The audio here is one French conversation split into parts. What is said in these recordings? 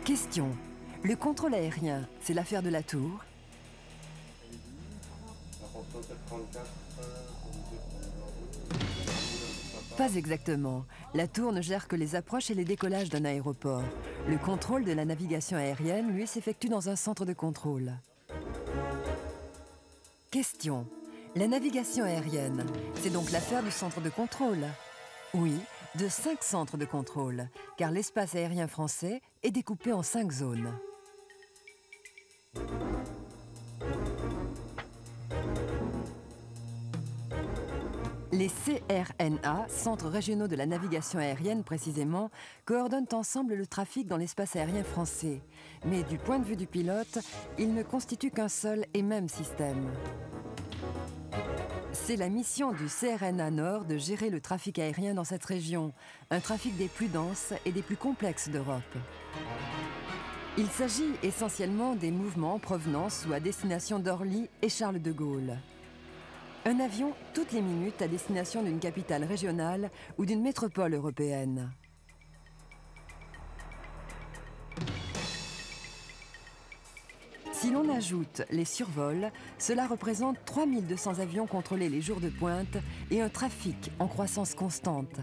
Question. Le contrôle aérien, c'est l'affaire de la tour? Pas exactement. La tour ne gère que les approches et les décollages d'un aéroport. Le contrôle de la navigation aérienne, lui, s'effectue dans un centre de contrôle. Question. La navigation aérienne, c'est donc l'affaire du centre de contrôle? Oui, de 5 centres de contrôle, car l'espace aérien français est découpé en 5 zones. Les CRNA, Centres régionaux de la navigation aérienne précisément, coordonnent ensemble le trafic dans l'espace aérien français. Mais du point de vue du pilote, ils ne constituent qu'un seul et même système. C'est la mission du CRNA Nord de gérer le trafic aérien dans cette région, un trafic des plus denses et des plus complexes d'Europe. Il s'agit essentiellement des mouvements en provenance ou à destination d'Orly et Charles de Gaulle. Un avion toutes les minutes à destination d'une capitale régionale ou d'une métropole européenne. Si l'on ajoute les survols, cela représente 3200 avions contrôlés les jours de pointe et un trafic en croissance constante.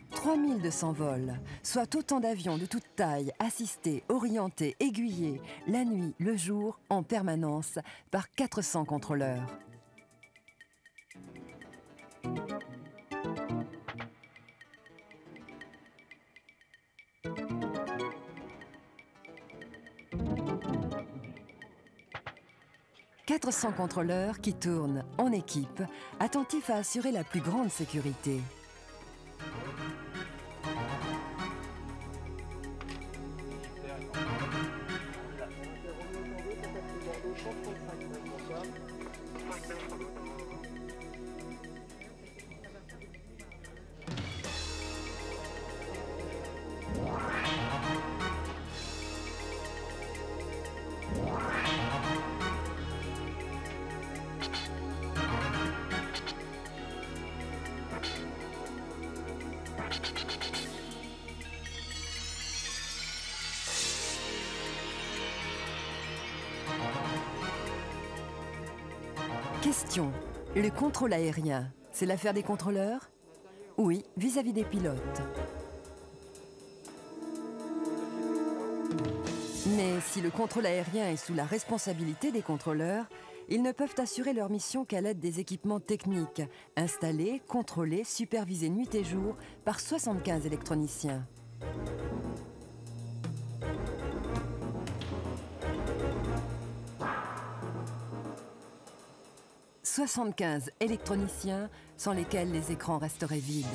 3200 vols, soit autant d'avions de toute taille, assistés, orientés, aiguillés, la nuit, le jour, en permanence, par 400 contrôleurs. « 400 contrôleurs qui tournent en équipe, attentifs à assurer la plus grande sécurité. Question. Le contrôle aérien, c'est l'affaire des contrôleurs? Oui, vis-à-vis des pilotes. Mais si le contrôle aérien est sous la responsabilité des contrôleurs, ils ne peuvent assurer leur mission qu'à l'aide des équipements techniques, installés, contrôlés, supervisés nuit et jour par 75 électroniciens. « 75 électroniciens sans lesquels les écrans resteraient vides. »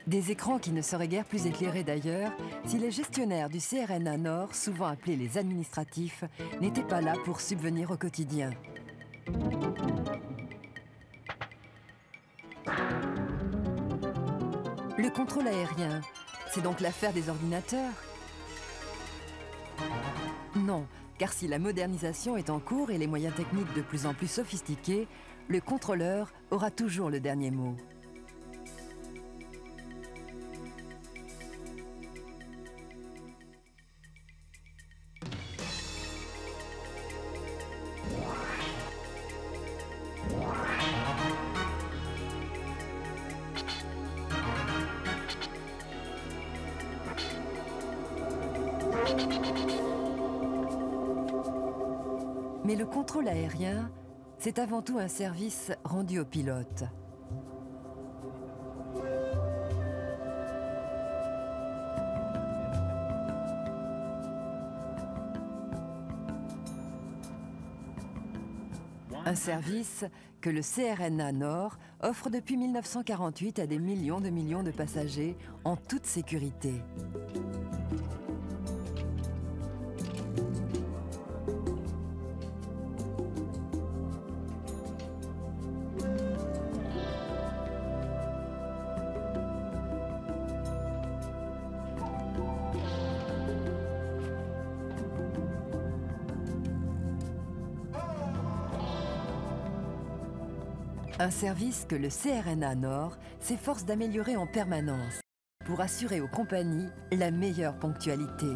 Des écrans qui ne seraient guère plus éclairés d'ailleurs si les gestionnaires du CRNA Nord, souvent appelés les administratifs, n'étaient pas là pour subvenir au quotidien. Le contrôle aérien, c'est donc l'affaire des ordinateurs? Non, car si la modernisation est en cours et les moyens techniques de plus en plus sophistiqués, le contrôleur aura toujours le dernier mot. Mais le contrôle aérien, c'est avant tout un service rendu aux pilotes. Un service que le CRNA Nord offre depuis 1948 à des millions de passagers en toute sécurité. Un service que le CRNA Nord s'efforce d'améliorer en permanence pour assurer aux compagnies la meilleure ponctualité.